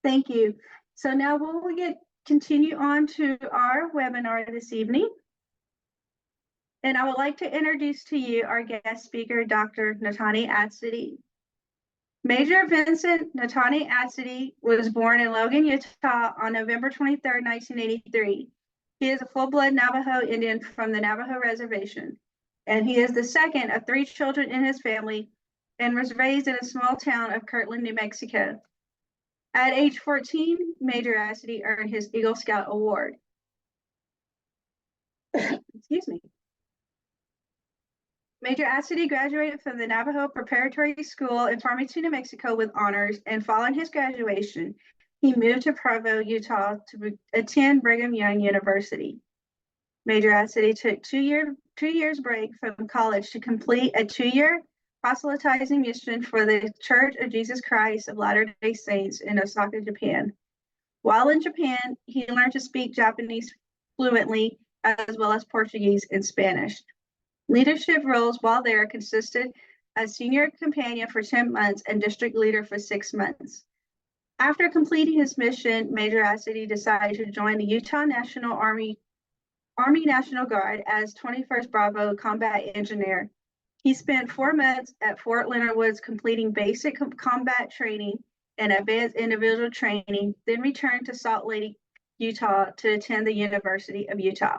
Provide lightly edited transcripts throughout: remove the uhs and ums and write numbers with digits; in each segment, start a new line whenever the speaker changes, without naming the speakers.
Thank you. So now we'll continue on to our webinar this evening. And I would like to introduce to you our guest speaker, Dr. Natani Atsitty. Major Vincent Natani Atsitty was born in Logan, Utah on November 23, 1983. He is a full-blood Navajo Indian from the Navajo Reservation, and he is the second of 3 children in his family and was raised in a small town of Kirtland, New Mexico. At age 14, Major Atsitty earned his Eagle Scout Award. Excuse me. Major Atsitty graduated from the Navajo Preparatory School in Farmington, New Mexico with honors, and following his graduation, he moved to Provo, Utah to attend Brigham Young University. Major Atsitty took 2 years break from college to complete a 2-year proselytizing mission for the Church of Jesus Christ of Latter-day Saints in Osaka, Japan. While in Japan, he learned to speak Japanese fluently, as well as Portuguese and Spanish. Leadership roles while there consisted as senior companion for 10 months and district leader for 6 months. After completing his mission, Major Atsitty decided to join the Utah National Army National Guard as 21st Bravo Combat Engineer. He spent 4 months at Fort Leonard Wood completing basic combat training and advanced individual training, then returned to Salt Lake, Utah to attend the University of Utah.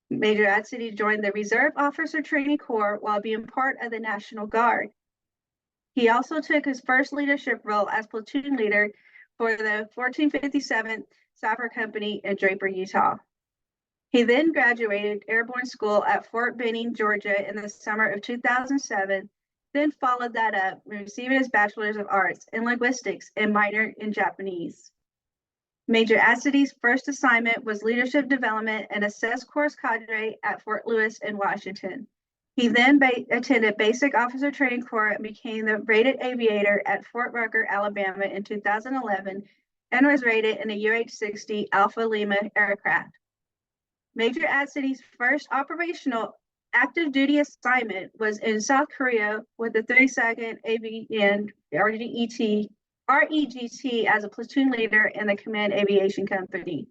Major Atsitty joined the Reserve Officer Training Corps while being part of the National Guard. He also took his first leadership role as platoon leader for the 1457th Sapper Company in Draper, Utah. He then graduated airborne school at Fort Benning, Georgia in the summer of 2007, then followed that up, receiving his Bachelor's of Arts in Linguistics and minor in Japanese. Major Atsitty's first assignment was leadership development and assess course cadre at Fort Lewis in Washington. He then attended Basic Officer Training Corps and became the rated aviator at Fort Rucker, Alabama in 2011, and was rated in a UH-60 Alpha Lima aircraft. Major Atsitty's first operational active duty assignment was in South Korea with the 32nd AVN REGT as a platoon leader in the Command Aviation Company.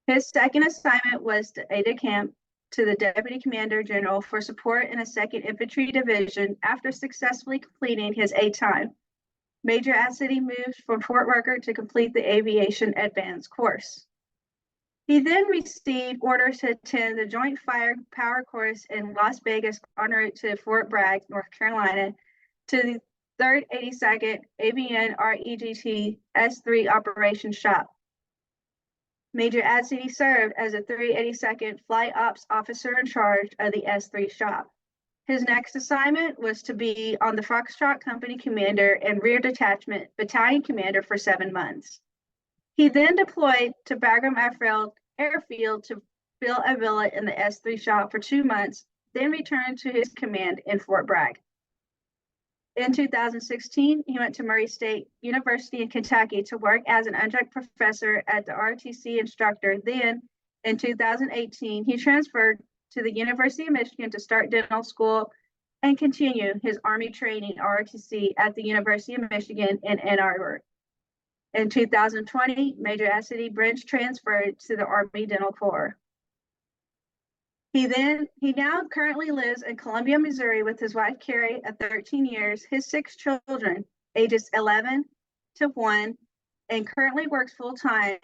His second assignment was to aide-de-camp to the Deputy Commander General for support in a 2nd Infantry Division after successfully completing his A time. Major Atsitty moved from Fort Rucker to complete the Aviation Advanced course. He then received orders to attend the Joint Firepower course in Las Vegas en route to Fort Bragg, North Carolina, to the 3rd 82nd AVN REGT S3 Operations Shop. Major Atsitty served as a 382nd Flight Ops Officer in charge of the S3 shop. His next assignment was to be on the Foxtrot Company Commander and Rear Detachment Battalion Commander for 7 months. He then deployed to Bagram Airfield to fill a villa in the S3 shop for 2 months, then returned to his command in Fort Bragg. In 2016, he went to Murray State University in Kentucky to work as an adjunct professor at the ROTC instructor. Then, in 2018, he transferred to the University of Michigan to start dental school and continue his Army training ROTC at the University of Michigan in Ann Arbor. In 2020, Major Atsitty branch transferred to the Army Dental Corps. He now currently lives in Columbia, Missouri with his wife, Carrie, of 13 years, his 6 children, ages 11 to 1, and currently works full-time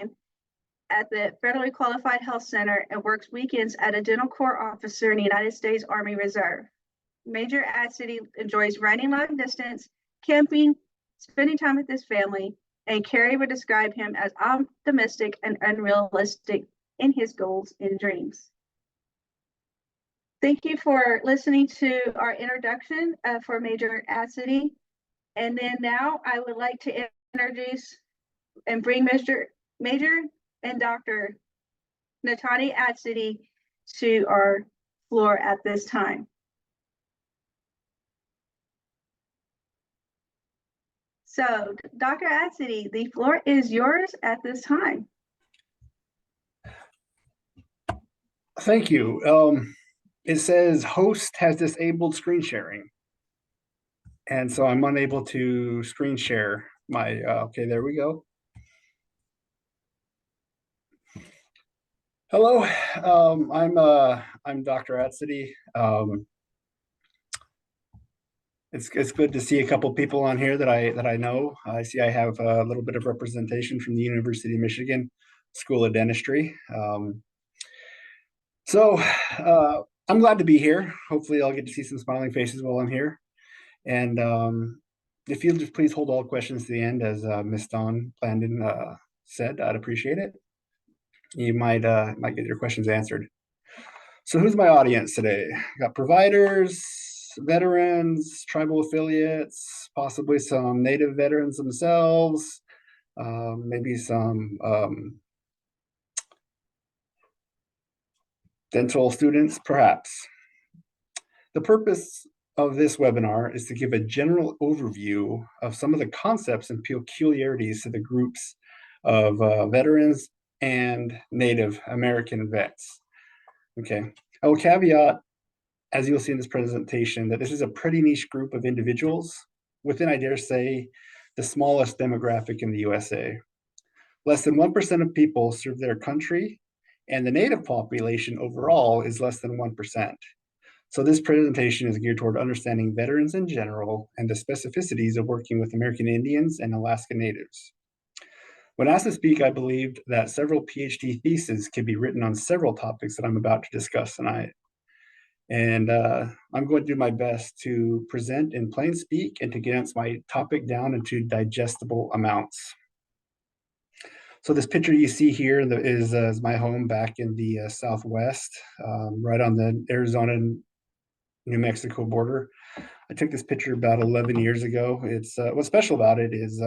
at the Federally Qualified Health Center and works weekends as a dental corps officer in the United States Army Reserve. Major Atsitty enjoys running long distance, camping, spending time with his family, and Carrie would describe him as optimistic and unrealistic in his goals and dreams. Thank you for listening to our introduction for Major Atsitty. And then now I would like to introduce and bring Major and Dr. Natani Atsitty to our floor at this time. So, Dr. Atsitty, the floor is yours at this time.
Thank you. It says host has disabled screen sharing. And so I'm unable to screen share Okay, there we go. Hello, I'm Dr. Atsitty. It's good to see a couple people on here that I know. I see I have a little bit of representation from the University of Michigan School of Dentistry. So I'm glad to be here. Hopefully, I'll get to see some smiling faces while I'm here. And if you'll just please hold all questions to the end, as Miss Dawn Blandon said, I'd appreciate it. You might get your questions answered. So who's my audience today? Got providers, veterans, tribal affiliates, possibly some Native veterans themselves, maybe some dental students, perhaps. The purpose of this webinar is to give a general overview of some of the concepts and peculiarities to the groups of veterans and Native American vets. Okay, I will caveat, as you'll see in this presentation, that this is a pretty niche group of individuals within, I dare say, the smallest demographic in the USA. Less than 1% of people serve their country, and the Native population overall is less than 1%. So this presentation is geared toward understanding veterans in general and the specificities of working with American Indians and Alaska Natives. When asked to speak, I believed that several PhD theses could be written on several topics that I'm about to discuss tonight. And I'm going to do my best to present in plain speak and to condense my topic down into digestible amounts. So this picture you see here is my home back in the Southwest, right on the Arizona-New Mexico border. I took this picture about 11 years ago. It's what's special about it is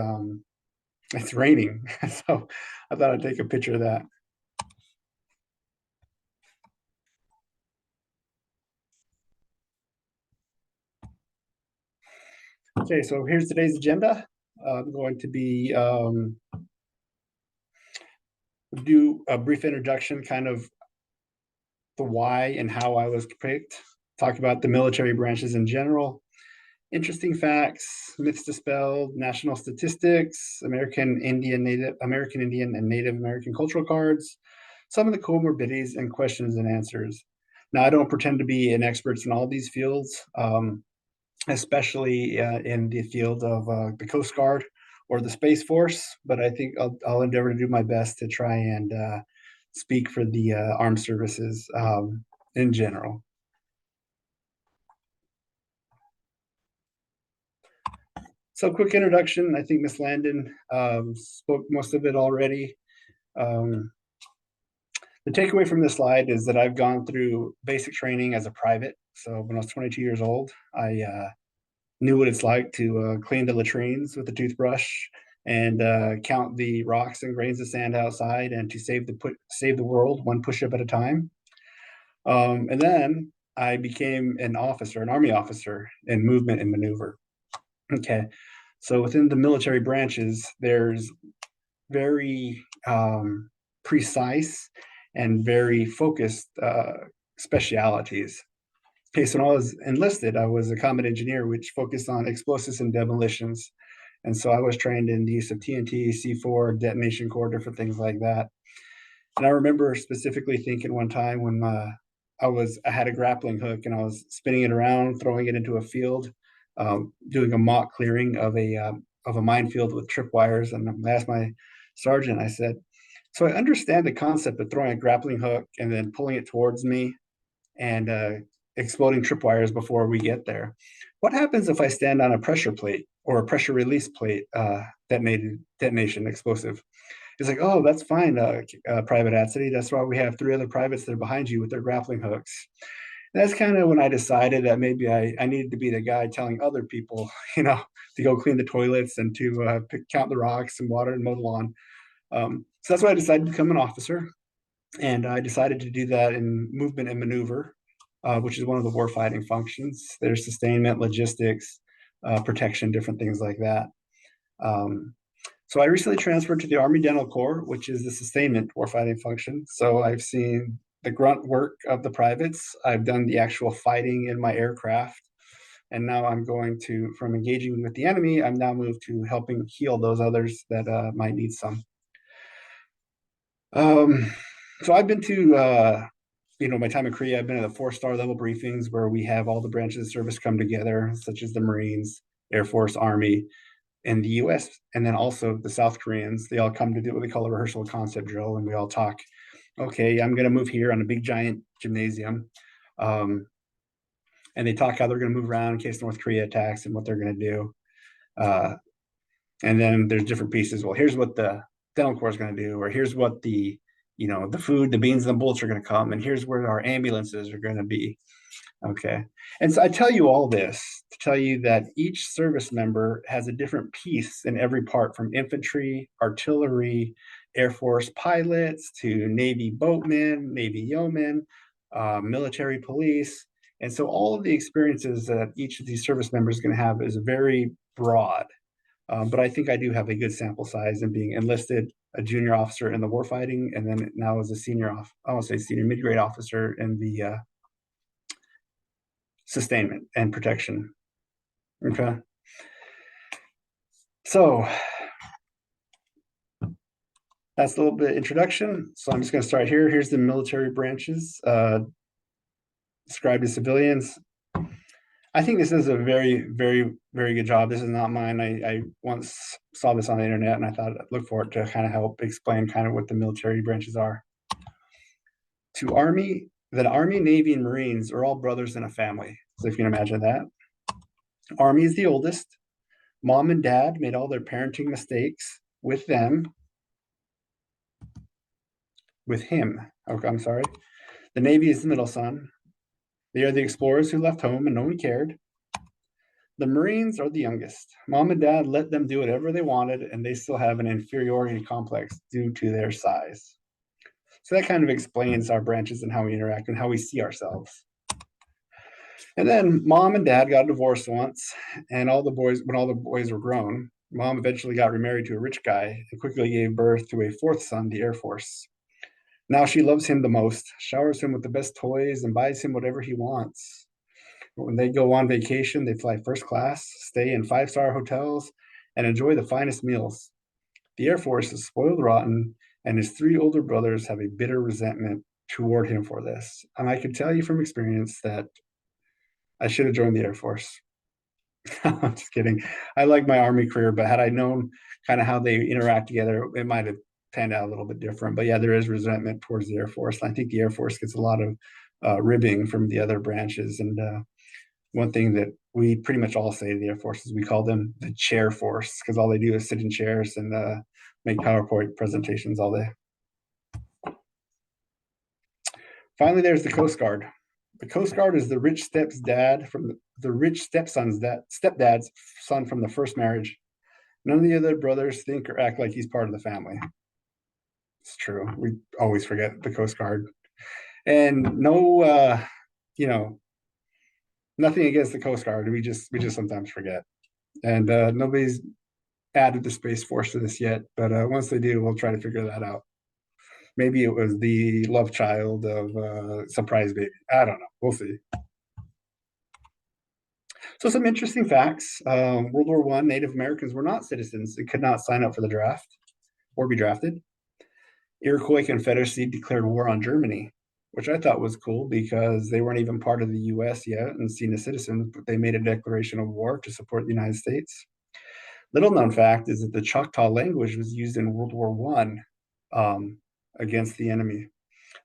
it's raining, so I thought I'd take a picture of that. Okay, so here's today's agenda. I'm going to be do a brief introduction, kind of the why and how I was picked, talk about the military branches in general, interesting facts, myths dispelled, national statistics, American Indian, and Native American cultural cards, some of the comorbidities, and questions and answers. Now, I don't pretend to be an expert in all these fields, especially in the field of the Coast Guard or the Space Force, but I think I'll endeavor to do my best to try and speak for the armed services in general. So quick introduction. I think Ms. Landon spoke most of it already. The takeaway from this slide is that I've gone through basic training as a private. So when I was 22 years old, I knew what it's like to clean the latrines with a toothbrush and count the rocks and grains of sand outside, and to save the world one push-up at a time. And then I became an Army officer in movement and maneuver. Okay, so within the military branches, there's very precise and very focused specialities. Okay, so when I was enlisted, I was a combat engineer, which focused on explosives and demolitions. And so I was trained in the use of TNT, C4, detonation core, different things like that. And I remember specifically thinking one time when I had a grappling hook and I was spinning it around, throwing it into a field, doing a mock clearing of a minefield with tripwires. And I asked my sergeant, I said, so I understand the concept of throwing a grappling hook and then pulling it towards me and exploding tripwires before we get there. What happens if I stand on a pressure plate or a pressure release plate detonation explosive? He's like, oh, that's fine, Private Atsitty. That's why we have 3 other privates that are behind you with their grappling hooks. And that's kind of when I decided that maybe I needed to be the guy telling other people, to go clean the toilets and to count the rocks and water and mow the lawn. So that's why I decided to become an officer. And I decided to do that in movement and maneuver, which is one of the warfighting functions. There's sustainment, logistics, protection, different things like that. So I recently transferred to the Army Dental Corps, which is the sustainment warfighting function. So I've seen the grunt work of the privates. I've done the actual fighting in my aircraft. And now I'm going to, from engaging with the enemy, I'm now moved to helping heal those others that might need some. So I've been to, my time in Korea, I've been at the 4-star level briefings where we have all the branches of service come together, such as the Marines, Air Force, Army, and the US, and then also the South Koreans. They all come to do what they call a rehearsal concept drill, and we all talk, okay, I'm going to move here on a big giant gymnasium. And they talk how they're going to move around in case North Korea attacks and what they're going to do. And then there's different pieces. Well, here's what the dental corps is going to do, or here's what the food, the beans and the bullets are going to come, and here's where our ambulances are going to be. Okay. And so I tell you all this to tell you that each service member has a different piece in every part, from infantry, artillery, Air Force pilots to Navy boatmen, Navy yeomen, military police. And so all of the experiences that each of these service members is going to have is very broad. But I think I do have a good sample size in being enlisted, a junior officer in the warfighting, and then now as a senior mid-grade officer in the sustainment and protection. Okay. So that's a little bit of introduction. So I'm just going to start here. Here's the military branches described to civilians. I think this is a very, very, very good job. This is not mine. I once saw this on the internet, and I thought I'd look for it to kind of help explain kind of what the military branches are. The Army, Navy, and Marines are all brothers in a family. So if you can imagine that. Army is the oldest. Mom and dad made all their parenting mistakes with him. Okay, I'm sorry. The Navy is the middle son. They are the explorers who left home and no one cared. The Marines are the youngest. Mom and dad let them do whatever they wanted, and they still have an inferiority complex due to their size. So that kind of explains our branches and how we interact and how we see ourselves. And then mom and dad got divorced once, and when all the boys were grown, mom eventually got remarried to a rich guy and quickly gave birth to a 4th son, the Air Force. Now she loves him the most, showers him with the best toys, and buys him whatever he wants. When they go on vacation, they fly first class, stay in 5-star hotels, and enjoy the finest meals. The Air Force is spoiled rotten, and his 3 older brothers have a bitter resentment toward him for this. And I can tell you from experience that I should have joined the Air Force. I'm just kidding. I like my Army career, but had I known kind of how they interact together, it might have panned out a little bit different. But yeah, there is resentment towards the Air Force. And I think the Air Force gets a lot of ribbing from the other branches. And one thing that we pretty much all say to the Air Force is we call them the chair force, because all they do is sit in chairs and make PowerPoint presentations all day. Finally, there's the Coast Guard. The Coast Guard is the rich stepdad's son from the first marriage. None of the other brothers think or act like he's part of the family. It's true. We always forget the Coast Guard. And no, nothing against the Coast Guard. We just sometimes forget. And nobody's added the Space Force to this yet, but once they do, we'll try to figure that out. Maybe it was the love child of Surprise Baby. I don't know. We'll see. So some interesting facts. World War I, Native Americans were not citizens and could not sign up for the draft or be drafted. Iroquois Confederacy declared war on Germany, which I thought was cool because they weren't even part of the U.S. yet and seen as citizens, but they made a declaration of war to support the United States. Little known fact is that the Choctaw language was used in World War I against the enemy.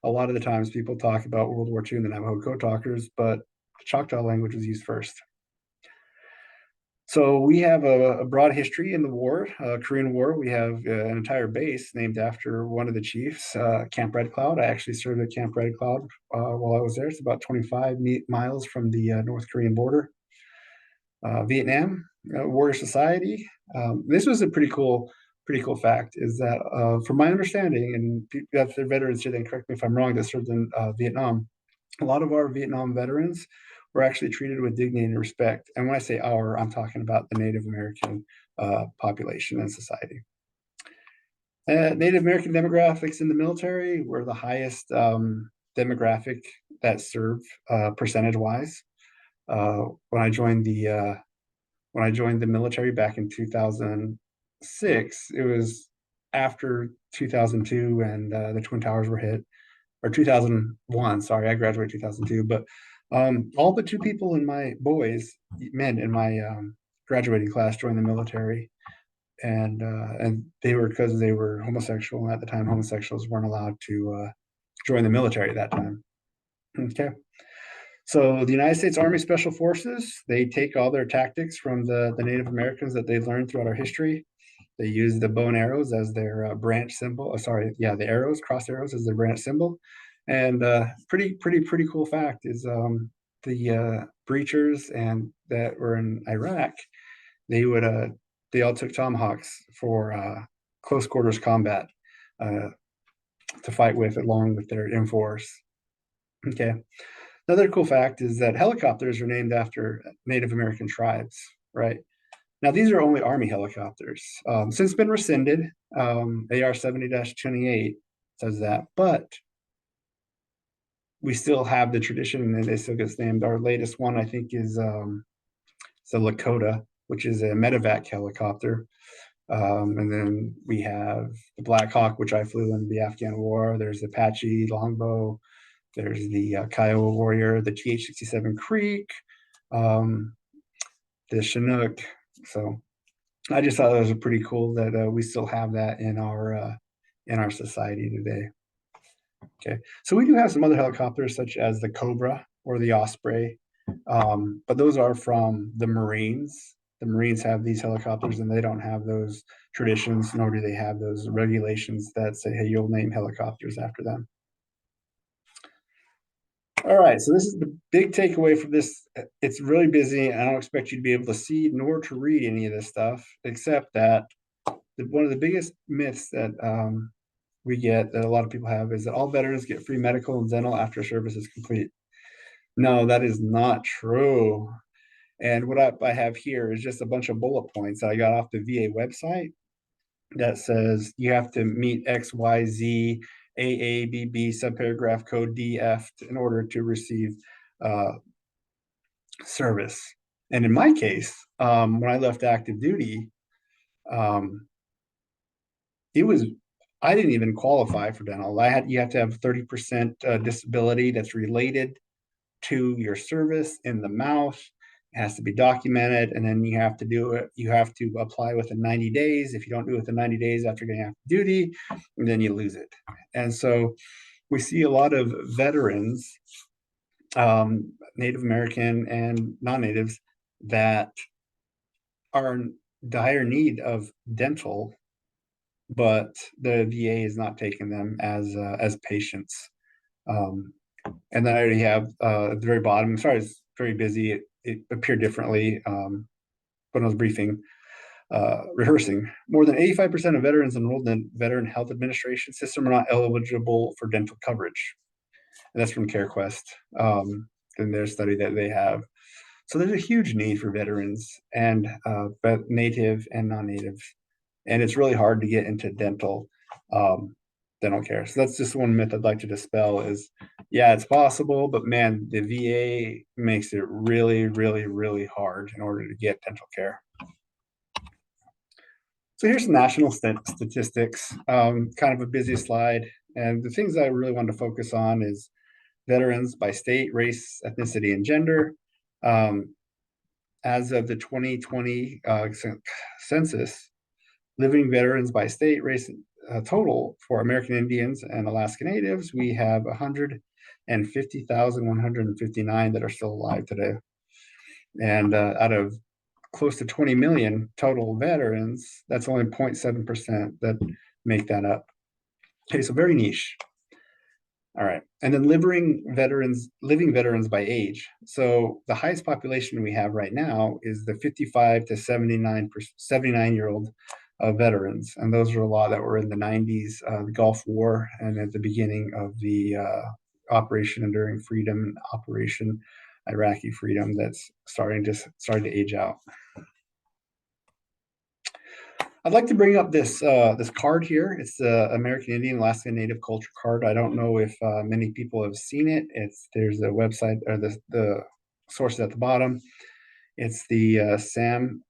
A lot of the times people talk about World War II and the Navajo Code Talkers, but the Choctaw language was used first. So we have a broad history in the war, Korean War. We have an entire base named after one of the chiefs, Camp Red Cloud. I actually served at Camp Red Cloud while I was there. It's about 25 miles from the North Korean border. Vietnam, Warrior Society. This was a pretty cool fact, is that from my understanding, and if they're veterans here, then correct me if I'm wrong, that served in Vietnam, a lot of our Vietnam veterans were actually treated with dignity and respect. And when I say our, I'm talking about the Native American population and society. Native American demographics in the military were the highest demographic that served percentage-wise. when I joined the military back in 2006. It was after 2002 and the Twin Towers were hit, or 2001. Sorry, I graduated 2002. But all but two people in my men in my graduating class joined the military, and they were because they were homosexual. And at the time, homosexuals weren't allowed to join the military at that time. Okay. So the United States Army Special Forces, they take all their tactics from the Native Americans that they learned throughout our history. They use the bow and arrows as their branch symbol. The arrows, cross arrows, as their branch symbol. And pretty cool fact is the breachers and that were in Iraq, they would they all took tomahawks for close quarters combat to fight with, along with their M4s. Okay. Another cool fact is that helicopters are named after Native American tribes, right? Now, these are only Army helicopters. Since been rescinded, AR 70-28 says that, but we still have the tradition and it still gets named. Our latest one, I think, is the Lakota, which is a medevac helicopter. And then we have the Black Hawk, which I flew in the Afghan War. There's the Apache Longbow. There's the Kiowa Warrior, the TH-67 Creek, the Chinook. So I just thought it was pretty cool that we still have that in our society today. Okay, so we do have some other helicopters such as the Cobra or the Osprey, but those are from the Marines. The Marines have these helicopters and they don't have those traditions, nor do they have those regulations that say, hey, you'll name helicopters after them. All right, so this is the big takeaway from this. It's really busy. I don't expect you to be able to see nor to read any of this stuff, except that one of the biggest myths that we get, that a lot of people have, is that all veterans get free medical and dental after service is complete. No, that is not true. And what I have here is just a bunch of bullet points that I got off the VA website that says you have to meet X, Y, Z, AABB subparagraph code DF in order to receive service. And in my case, when I left active duty, I didn't even qualify for dental. You have to have 30% disability that's related to your service in the mouth. It has to be documented, and then you have to do it. You have to apply within 90 days. If you don't do it within 90 days after getting active duty, then you lose it. And so we see a lot of veterans, Native American and non-natives, that are in dire need of dental, but the VA is not taking them as patients. And then I already have at the very bottom. Sorry, it's very busy. It appeared differently when I was rehearsing. More than 85% of veterans enrolled in the Veteran Health Administration system are not eligible for dental coverage. And that's from CareQuest in their study that they have. So there's a huge need for veterans and native and non-native. And it's really hard to get into dental care. So that's just one myth I'd like to dispel is, yeah, it's possible, but man, the VA makes it really, really, really hard in order to get dental care. So here's some national statistics, kind of a busy slide. And the things I really wanted to focus on is veterans by state, race, ethnicity, and gender. As of the 2020 census, living veterans by state, race, total for American Indians and Alaska Natives, we have 150,159 that are still alive today. And out of close to 20 million total veterans, that's only 0.7% that make that up. Okay, so very niche. All right, and then living veterans by age. So the highest population we have right now is the 55 to 79-year-old veterans, and those are a lot that were in the 90s, the Gulf War, and at the beginning of the Operation Enduring Freedom and Operation Iraqi Freedom. That's starting to age out. I'd like to bring up this card here. It's the American Indian Alaska Native Culture card. I don't know if many people have seen it. There's a website, or the sources at the bottom. It's the SAM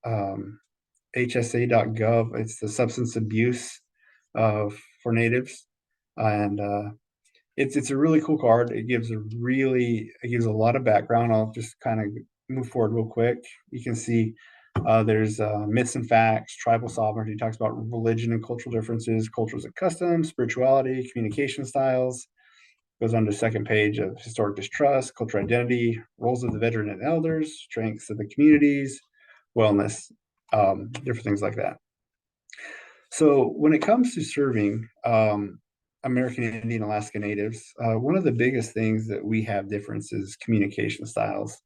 HSA.gov. It's the substance abuse for natives, and it's a really cool card. It gives a lot of background. I'll just kind of move forward real quick. You can see there's myths and facts, tribal sovereignty. Talks about religion and cultural differences, cultures and customs, spirituality, communication styles. Goes on to the second page of historic distrust, cultural identity, roles of the veteran and elders, strengths of the communities, wellness, different things like that. So when it comes to serving American Indian Alaska Natives, one of the biggest things that we have difference is communication styles.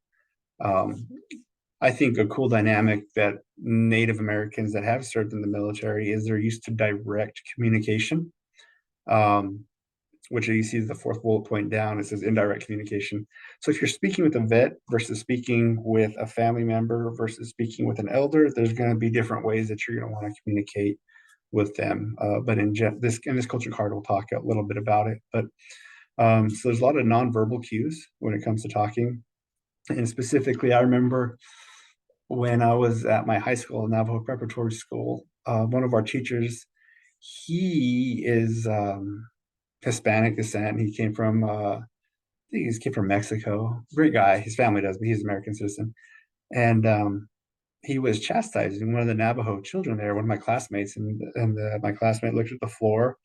I think a cool dynamic that Native Americans that have served in the military is they're used to direct communication, which you see the fourth bullet point down. It says indirect communication. So if you're speaking with a vet versus speaking with a family member versus speaking with an elder, there's going to be different ways that you're going to want to communicate with them. But in this culture card, we'll talk a little bit about it. But so there's a lot of nonverbal cues when it comes to talking. And specifically, I remember when I was at my high school, Navajo Preparatory School, one of our teachers, he is Hispanic descent. He came from, I think he came from Mexico. Great guy. His family does, but he's an American citizen. And he was chastising one of the Navajo children there, one of my classmates, and my classmate looked at the floor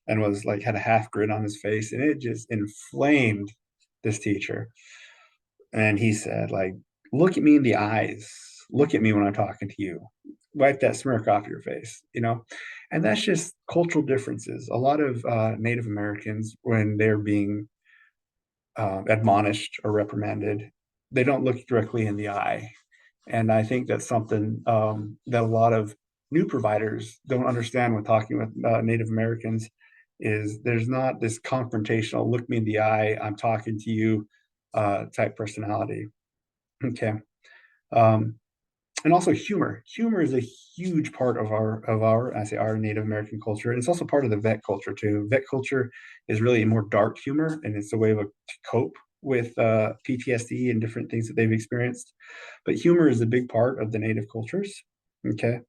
and was like, had a half grin on his face, and it just inflamed this teacher. And he said, like, look at me in the eyes. Look at me when I'm talking to you. Wipe that smirk off your face, And that's just cultural differences. A lot of Native Americans, when they're being admonished or reprimanded, they don't look directly in the eye. And I think that's something that a lot of new providers don't understand when talking with Native Americans is there's not this confrontational, look me in the eye, I'm talking to you type personality. Okay. And also humor. Humor is a huge part of our Native American culture. And it's also part of the vet culture too. Vet culture is really a more dark humor, and it's a way to cope with PTSD and different things that they've experienced. But humor is a big part of the Native cultures. Okay.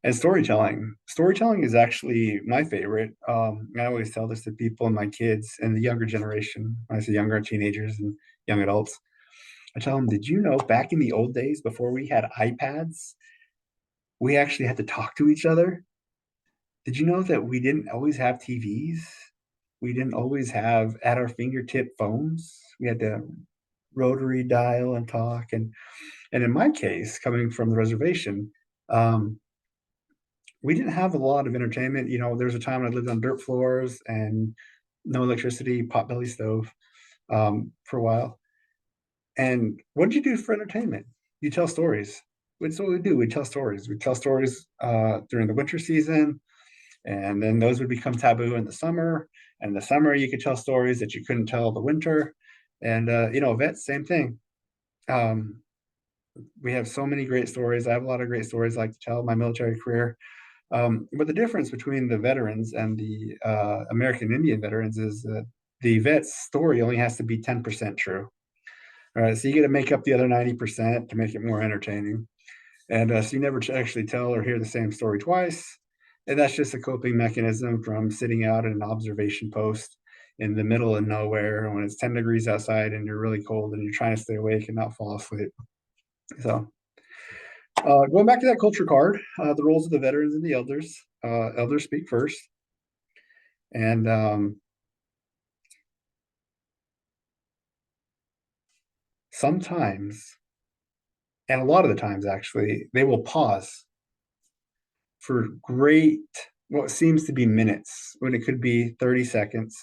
And storytelling. Storytelling is actually my favorite. I always tell this to people and my kids and the younger generation. When I say younger, teenagers and young adults, I tell them, did you know back in the old days before we had iPads, we actually had to talk to each other? Did you know that we didn't always have TVs? We didn't always have at our fingertip phones. We had to rotary dial and talk. And in my case, coming from the reservation, we didn't have a lot of entertainment. There was a time when I lived on dirt floors and no electricity, potbelly stove for a while. And what did you do for entertainment? You tell stories. That's what we do. We tell stories. We tell stories during the winter season, and then those would become taboo in the summer. And in the summer, you could tell stories that you couldn't tell the winter. And vets, same thing. We have so many great stories. I have a lot of great stories I like to tell my military career. But the difference between the veterans and the American Indian veterans is that the vet's story only has to be 10% true. All right, so you got to make up the other 90% to make it more entertaining. And so you never actually tell or hear the same story twice. And that's just a coping mechanism from sitting out at an observation post in the middle of nowhere when it's 10 degrees outside and you're really cold and you're trying to stay awake and not fall asleep. So going back to that culture card, the roles of the veterans and the elders. Elders speak first. And sometimes, and a lot of the times actually, they will pause for what seems to be minutes, when it could be 30 seconds,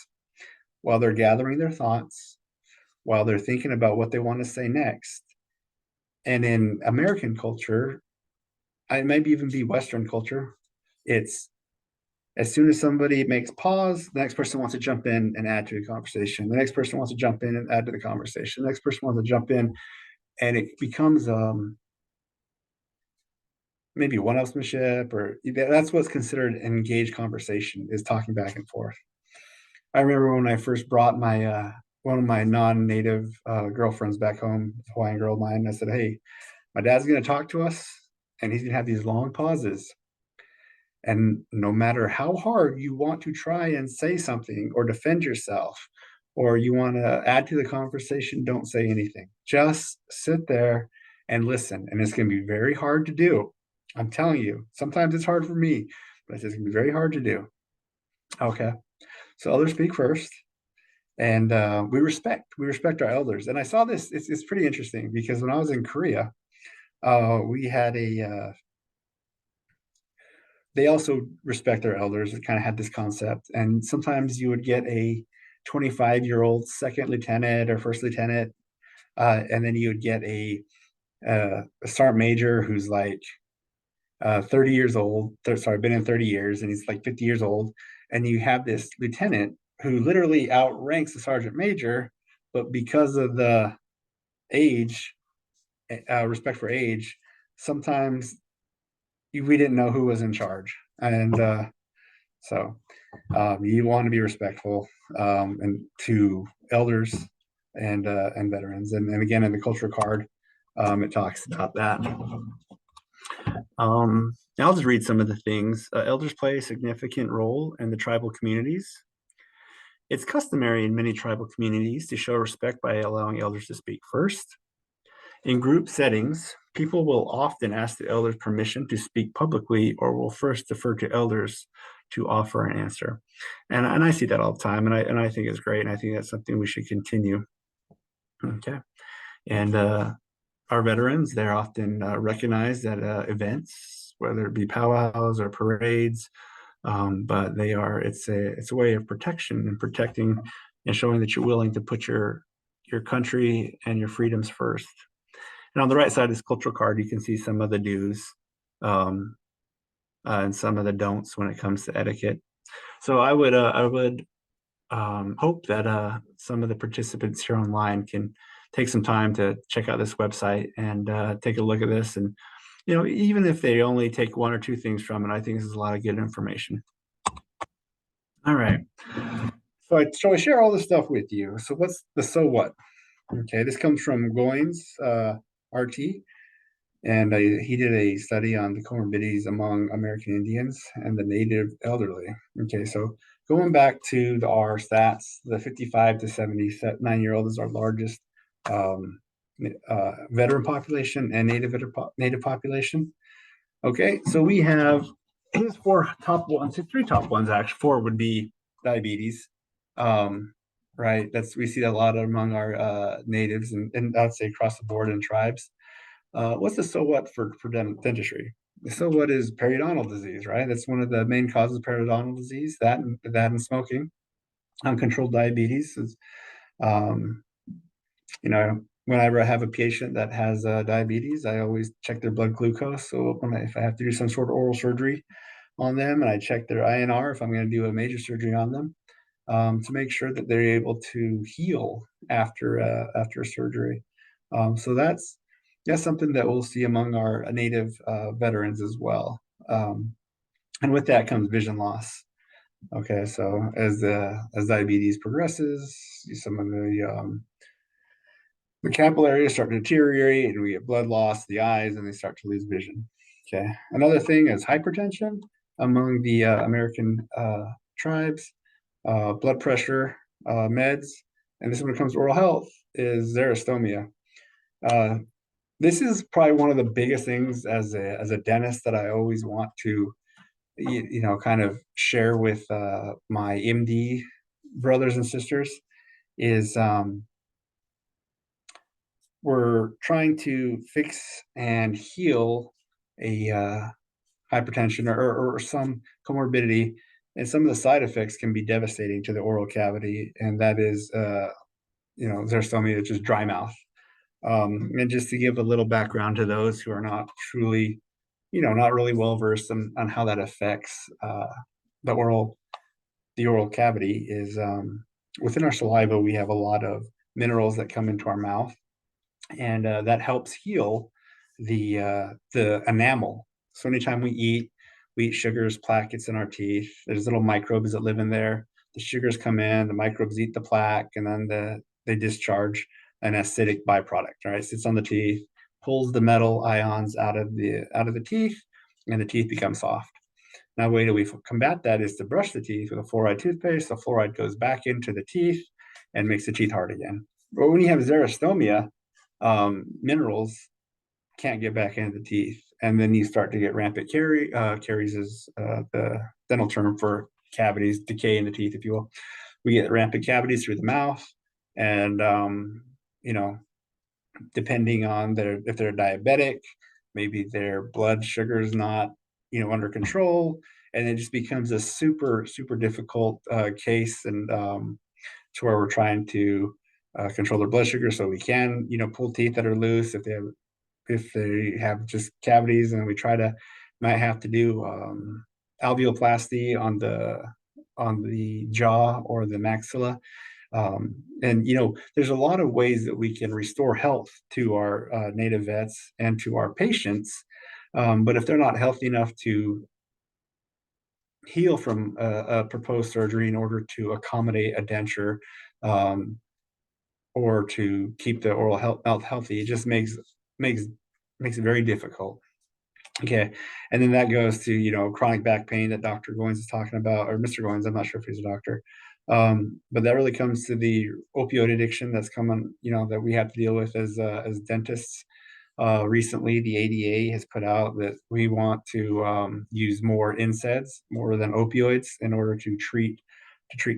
while they're gathering their thoughts, while they're thinking about what they want to say next. And in American culture, it might even be Western culture, it's as soon as somebody makes pause, the next person wants to jump in and add to the conversation. The next person wants to jump in and add to the conversation. The next person wants to jump in, and it becomes maybe one-upsmanship, or that's what's considered an engaged conversation, is talking back and forth. I remember when I first brought my one of my non-native girlfriends back home, Hawaiian girl of mine. I said, "Hey, my dad's going to talk to us, and he's going to have these long pauses. And no matter how hard you want to try and say something or defend yourself, or you want to add to the conversation, don't say anything. Just sit there and listen. And it's going to be very hard to do. I'm telling you, sometimes it's hard for me, but it's going to be very hard to do." Okay. So elders speak first. And we respect our elders. And I saw this, it's pretty interesting because when I was in Korea, we had they also respect their elders. It kind of had this concept. And sometimes you would get a 25-year-old second lieutenant or first lieutenant, and then you would get a sergeant major who's like 30 years old. Sorry, been in 30 years, and he's like 50 years old. And you have this lieutenant who literally outranks the sergeant major, but because of the age, respect for age, sometimes we didn't know who was in charge. And so you want to be respectful and to elders and veterans. And again, in the cultural card, it talks about that. I'll just read some of the things. Elders play a significant role in the tribal communities. It's customary in many tribal communities to show respect by allowing elders to speak first. In group settings, people will often ask the elders permission to speak publicly or will first defer to elders to offer an answer. And I see that all the time, and I think it's great, and I think that's something we should continue. Okay. And our veterans, they're often recognized at events, whether it be powwows or parades, but it's a way of protection and protecting and showing that you're willing to put your country and your freedoms first. And on the right side of this cultural card, you can see some of the do's and some of the don'ts when it comes to etiquette. So I would hope that some of the participants here online can take some time to check out this website and take a look at this. And, even if they only take one or two things from it, I think this is a lot of good information. All right. So I share all this stuff with you. So what's the so what? Okay, this comes from Goins, RT, and he did a study on the comorbidities among American Indians and the native elderly. Okay, so going back to our stats, the 55 to 79-year-old is our largest veteran population and native population. Okay, so we have his three top ones actually. Four would be diabetes. Right, we see that a lot among our natives and I'd say across the board in tribes. What's the so what for dentistry? The so what is periodontal disease, right? That's one of the main causes of periodontal disease. That and smoking, uncontrolled diabetes is, whenever I have a patient that has diabetes, I always check their blood glucose. So if I have to do some sort of oral surgery on them, and I check their INR if I'm going to do a major surgery on them, to make sure that they're able to heal after surgery. So that's something that we'll see among our native veterans as well. And with that comes vision loss. Okay, so as diabetes progresses, some of the capillaries start to deteriorate, and we get blood loss, the eyes, and they start to lose vision. Okay, another thing is hypertension among the American tribes. Blood pressure meds, and this when it comes to oral health is xerostomia. This is probably one of the biggest things as a dentist that I always want to kind of share with my MD brothers and sisters is we're trying to fix and heal a hypertension or some comorbidity. And some of the side effects can be devastating to the oral cavity, and that is, xerostomia, which is dry mouth. And just to give a little background to those who are not truly, not really well versed on how that affects the oral cavity is within our saliva, we have a lot of minerals that come into our mouth, and that helps heal the enamel. So anytime we eat sugars, plaque gets in our teeth. There's little microbes that live in there. The sugars come in, the microbes eat the plaque, and then they discharge an acidic byproduct. Right, sits on the teeth, pulls the metal ions out of the teeth, and the teeth become soft. Now, the way that we combat that is to brush the teeth with a fluoride toothpaste. The fluoride goes back into the teeth and makes the teeth hard again. But when you have xerostomia, minerals can't get back into the teeth, and then you start to get rampant caries is the dental term for cavities, decay in the teeth, if you will. We get rampant cavities through the mouth, and you know, depending on if they're diabetic, maybe their blood sugar is not, under control, and it just becomes a super difficult case, and to where we're trying to control their blood sugar so we can, pull teeth that are loose if they have just cavities, and we might have to do alveoplasty on the jaw or the maxilla. And there's a lot of ways that we can restore health to our native vets and to our patients, but if they're not healthy enough to heal from a proposed surgery in order to accommodate a denture, or to keep the oral health healthy, it just makes it very difficult. Okay, and then that goes to chronic back pain that Dr. Goins is talking about, or Mr. Goins. I'm not sure if he's a doctor, but that really comes to the opioid addiction that's coming, that we have to deal with as dentists. Recently, the ADA has put out that we want to use more NSAIDs, more than opioids, in order to treat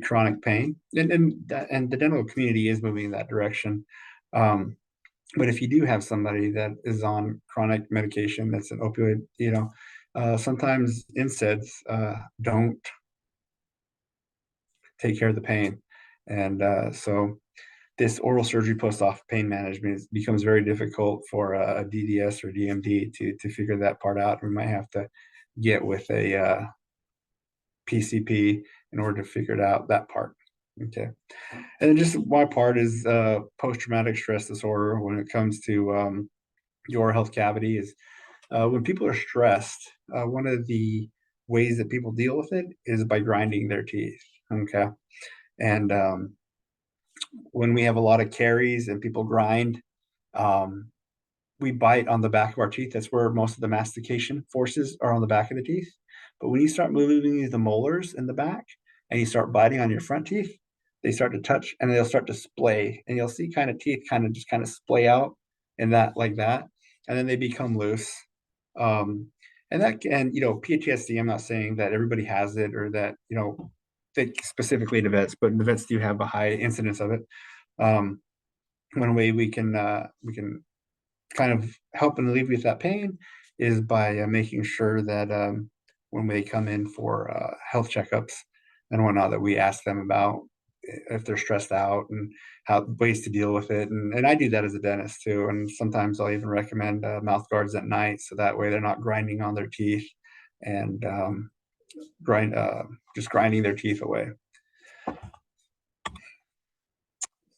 chronic pain, and the dental community is moving in that direction. But if you do have somebody that is on chronic medication that's an opioid, sometimes NSAIDs don't take care of the pain, and so this oral surgery post-op pain management becomes very difficult for a DDS or DMD to figure that part out. We might have to get with a PCP in order to figure it out, that part. Okay, and then just my part is post-traumatic stress disorder. When it comes to your health cavity, is when people are stressed, one of the ways that people deal with it is by grinding their teeth. Okay, and when we have a lot of caries and people grind, we bite on the back of our teeth. That's where most of the mastication forces are, on the back of the teeth. But when you start moving the molars in the back and you start biting on your front teeth, they start to touch and they'll start to splay, and you'll see teeth just splay out in that, like that, and then they become loose. And PTSD, I'm not saying that everybody has it, or that think specifically to vets, but the vets do have a high incidence of it. One way we can kind of help and alleviate that pain is by making sure that when they come in for health checkups and whatnot, that we ask them about if they're stressed out and how ways to deal with it. And I do that as a dentist too. And sometimes I'll even recommend mouth guards at night, so that way they're not grinding on their teeth and just grinding their teeth away.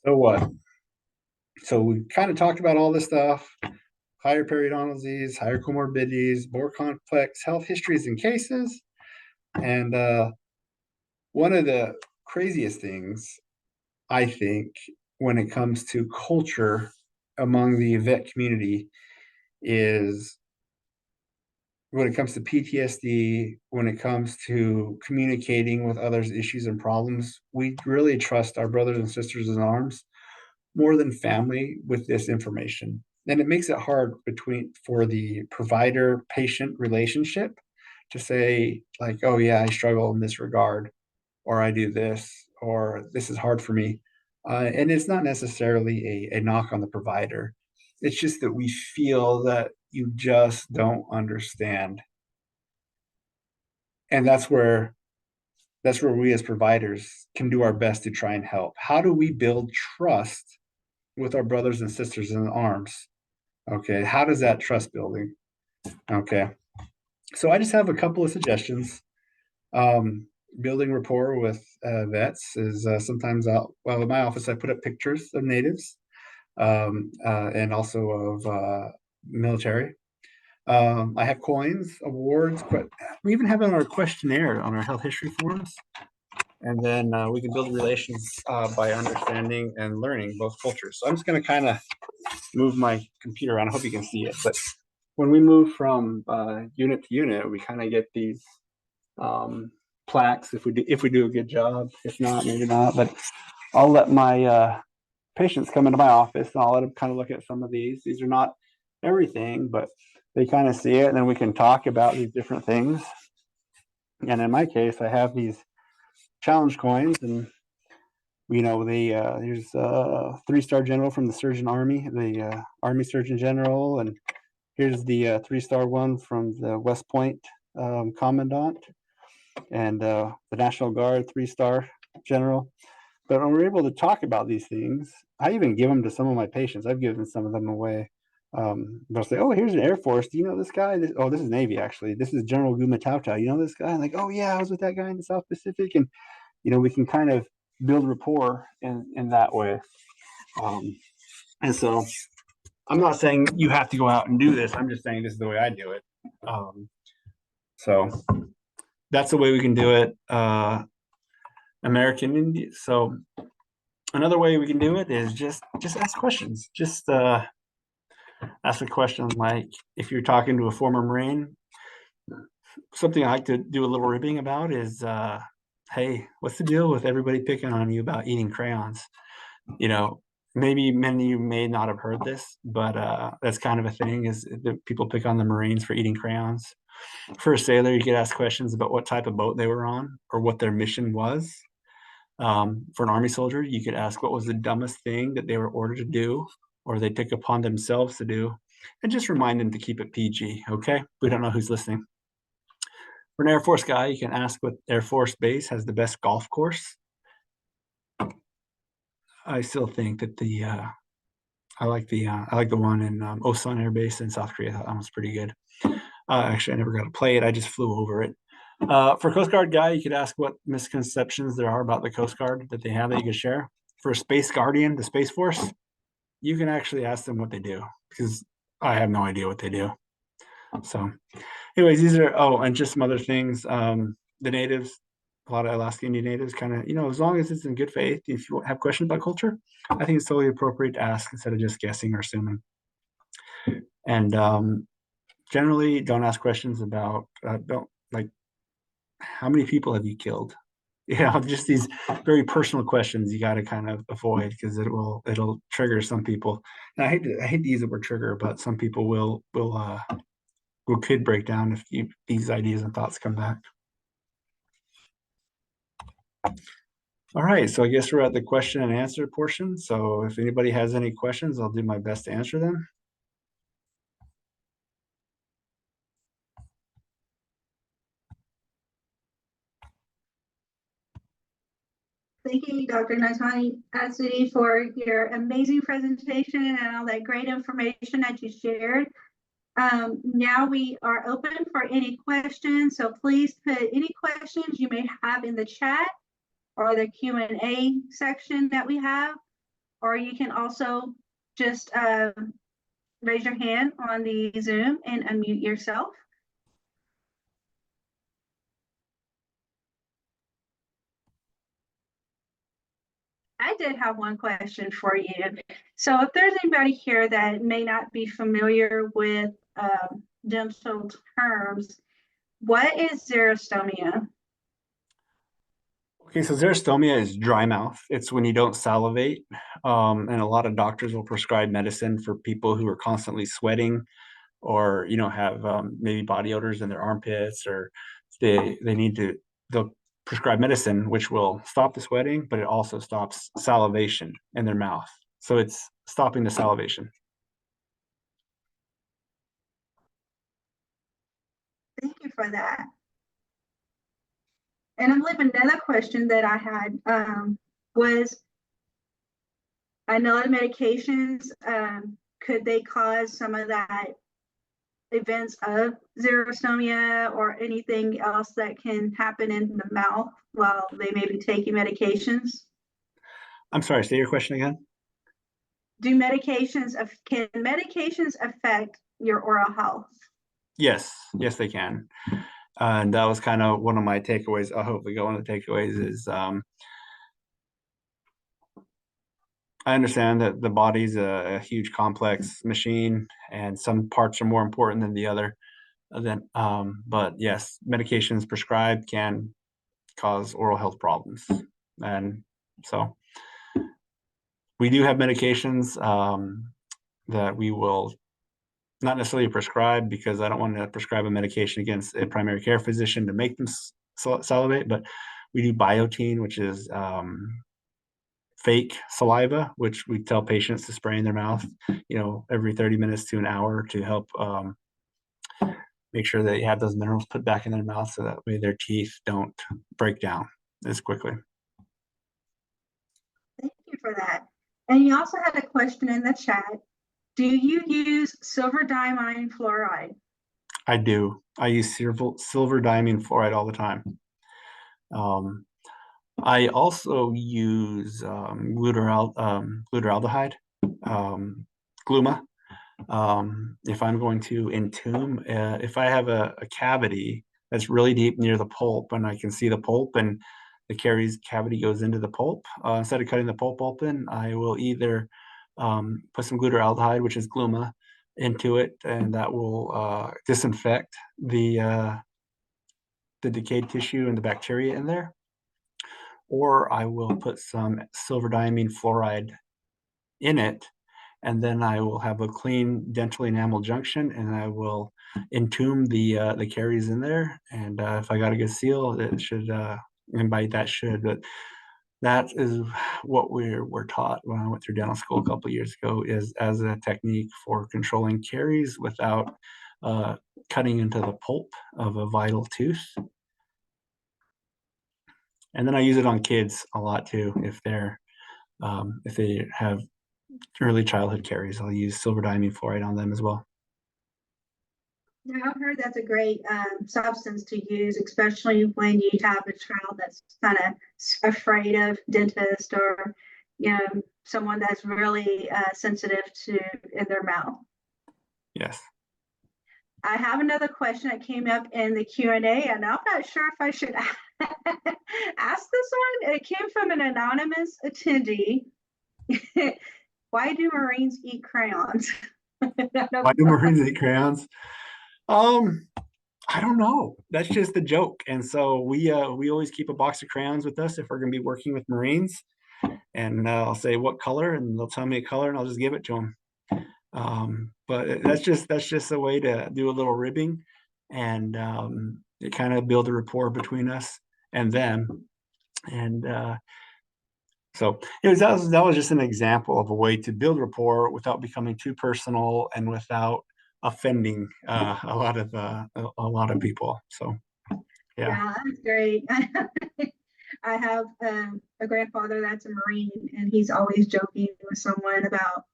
So what? So we kind of talked about all this stuff: higher periodontal disease, higher comorbidities, more complex health histories and cases. And one of the craziest things, I think, when it comes to culture among the vet community is when it comes to PTSD, when it comes to communicating with others' issues and problems, we really trust our brothers and sisters in arms more than family with this information. And it makes it hard for the provider-patient relationship to say, like, oh yeah, I struggle in this regard, or I do this, or this is hard for me. And it's not necessarily a knock on the provider. It's just that we feel that you just don't understand. And that's where we as providers can do our best to try and help. How do we build trust with our brothers and sisters in arms? Okay, how does that trust building? Okay, so I just have a couple of suggestions. Building rapport with vets is sometimes in my office, I put up pictures of natives and also of military. I have coins, awards, but we even have on our questionnaire on our health history forums. And then we can build relations by understanding and learning both cultures. So I'm just going to kind of move my computer around. I hope you can see it. But when we move from unit to unit, we kind of get these plaques if we do a good job. If not, maybe not. But I'll let my patients come into my office and I'll let them kind of look at some of these. These are not everything, but they kind of see it, and then we can talk about these different things. And in my case, I have these challenge coins, and here's a 3-star general from the Surgeon Army, the Army Surgeon General, and here's the 3-star one from the West Point Commandant, and the National Guard 3-star general. But when we're able to talk about these things, I even give them to some of my patients. I've given some of them away. They'll say, "Oh, here's an Air Force. Do you know this guy? This is Navy, actually. This is General Gumatauta. You know this guy?" I'm like, "Oh yeah, I was with that guy in the South Pacific." And we can kind of build rapport in that way. And so I'm not saying you have to go out and do this. I'm just saying this is the way I do it. So that's the way we can do it. American Indian. So another way we can do it is just ask questions. Just ask a question like, if you're talking to a former Marine, something I like to do a little ribbing about is, hey, what's the deal with everybody picking on you about eating crayons? Maybe many of you may not have heard this, but that's kind of a thing, is that people pick on the Marines for eating crayons. For a sailor, you could ask questions about what type of boat they were on or what their mission was. For an Army soldier, you could ask what was the dumbest thing that they were ordered to do or they took upon themselves to do, and just remind them to keep it PG, okay? We don't know who's listening. For an Air Force guy, you can ask what Air Force base has the best golf course. I still think that I like the one in Osan Air Base in South Korea. That was pretty good. Actually, I never got to play it. I just flew over it. For a Coast Guard guy, you could ask what misconceptions there are about the Coast Guard that they have that you could share. For a Space Guardian, the Space Force, you can actually ask them what they do, because I have no idea what they do. So anyways, these are, and just some other things. The natives, a lot of Alaska Indian natives kind of, as long as it's in good faith, if you have questions about culture, I think it's totally appropriate to ask instead of just guessing or assuming. And generally don't ask questions about, how many people have you killed? Just these very personal questions you got to kind of avoid, because it'll trigger some people. And I hate to use the word trigger, but some people will could break down if these ideas and thoughts come back. All right, so I guess we're at the question and answer portion. So if anybody has any questions, I'll do my best to answer them.
Thank you, Dr. Natani Atsitty, for your amazing presentation and all that great information that you shared. Now we are open for any questions, so please put any questions you may have in the chat or the Q&A section that we have, or you can also just raise your hand on the Zoom and unmute yourself. I did have one question for you. So if there's anybody here that may not be familiar with dental terms, what is xerostomia?
Okay, so xerostomia is dry mouth. It's when you don't salivate. And a lot of doctors will prescribe medicine for people who are constantly sweating, or have maybe body odors in their armpits, or they'll prescribe medicine which will stop the sweating, but it also stops salivation in their mouth. So it's stopping the salivation.
Thank you for that. And I believe another question that I had was, I know the medications, could they cause some of that events of xerostomia or anything else that can happen in the mouth while they may be taking medications?
I'm sorry, say your question again.
Can medications affect your oral health?
Yes, they can. And that was kind of one of my takeaways. I hope we go on the takeaways is I understand that the body's a huge complex machine and some parts are more important than the other. But yes, medications prescribed can cause oral health problems. And so we do have medications that we will not necessarily prescribe, because I don't want to prescribe a medication against a primary care physician to make them salivate, but we do biotin, which is fake saliva, which we tell patients to spray in their mouth, every 30 minutes to an hour to help make sure that you have those minerals put back in their mouth, so that way their teeth don't break down as quickly.
Thank you for that. And you also had a question in the chat. Do you use silver diamine fluoride?
I do. I use silver diamine fluoride all the time. I also use glutaraldehyde, gluma. If I'm going to entomb, if I have a cavity that's really deep near the pulp and I can see the pulp and the caries cavity goes into the pulp, instead of cutting the pulp open, I will either put some glutaraldehyde, which is gluma, into it, and that will disinfect the decayed tissue and the bacteria in there. Or I will put some silver diamine fluoride in it, and then I will have a clean dental enamel junction, and I will entomb the caries in there. And if I got a good seal, it should invite that should. But that is what we're taught when I went through dental school a couple of years ago, is as a technique for controlling caries without cutting into the pulp of a vital tooth. And then I use it on kids a lot too. If they have early childhood caries, I'll use silver diamine fluoride on them as well.
Yeah, I've heard that's a great substance to use, especially when you have a child that's kind of afraid of dentist, or someone that's really sensitive to in their mouth.
Yes.
I have another question that came up in the Q&A, and I'm not sure if I should ask this one. It came from an anonymous attendee. Why do Marines eat crayons?
Why do Marines eat crayons? I don't know. That's just the joke. And so we always keep a box of crayons with us if we're going to be working with Marines. And I'll say what color, and they'll tell me a color, and I'll just give it to them. But that's just a way to do a little ribbing, and it kind of build a rapport between us and them. And so that was just an example of a way to build rapport without becoming too personal and without offending a lot of people. So
yeah, that's great. I have a grandfather that's a Marine, and he's always joking with someone about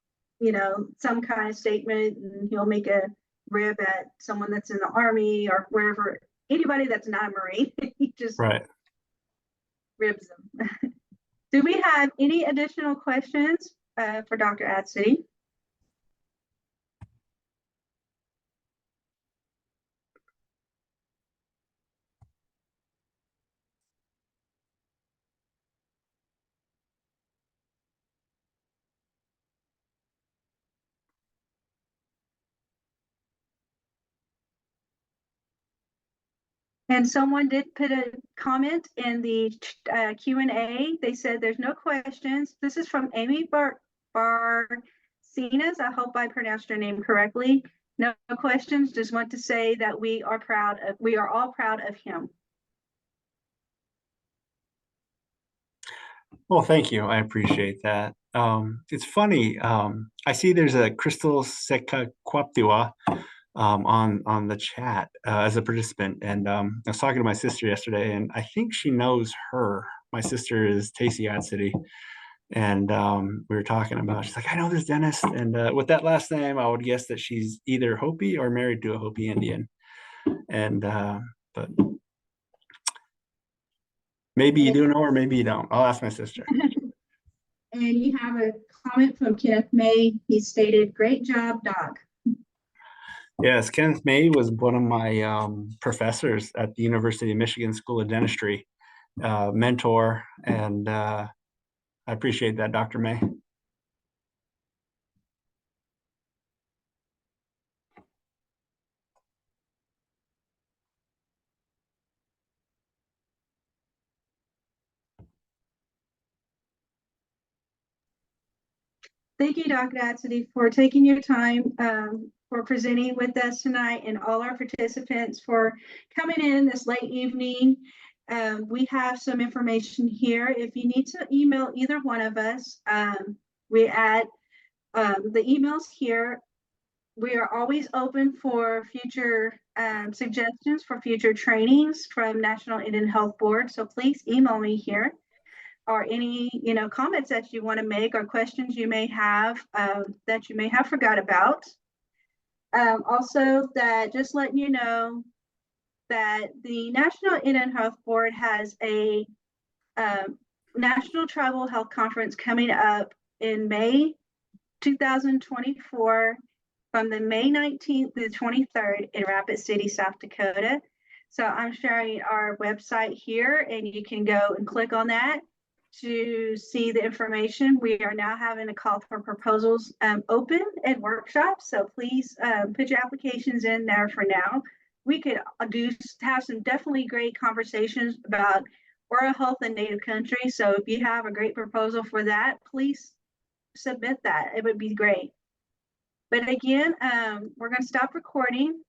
some kind of statement, and he'll make a rib at someone that's in the Army or wherever, anybody that's not a Marine. He just ribs them. Do we have any additional questions for Dr. Atsitty? And someone did put a comment in the Q&A. They said there's no questions. This is from Amy Barcinas. I hope I pronounced your name correctly. No questions. Just want to say that we are all proud of him.
Well, thank you. I appreciate that. It's funny. I see there's a Crystal Sekakwaptiwa on the chat as a participant, and I was talking to my sister yesterday, and I think she knows her. My sister is Natani Atsitty, and we were talking about. She's like, I know this dentist, and with that last name, I would guess that she's either Hopi or married to a Hopi Indian, and but maybe you do know, or maybe you don't. I'll ask my sister.
And you have a comment from Kenneth May. He stated, "Great job, Doc."
Yes, Kenneth May was one of my professors at the University of Michigan School of Dentistry, mentor, and I appreciate that, Dr. May.
Thank you, Dr. Atsitty, for taking your time for presenting with us tonight, and all our participants for coming in this late evening. We have some information here. If you need to email either one of us, we add the emails here. We are always open for future suggestions for future trainings from National Indian Health Board. So please email me here, or any comments that you want to make, or questions you may have that you may have forgot about. Also, that just letting you know that the National Indian Health Board has a National Tribal Health Conference coming up in May 2024, from the May 19th to the 23rd in Rapid City, South Dakota. So I'm sharing our website here, and you can go and click on that to see the information. We are now having a call for proposals open and workshops. So please put your applications in there for now. We could have some definitely great conversations about oral health in Native country. So if you have a great proposal for that, please submit that. It would be great. But again, we're going to stop recording.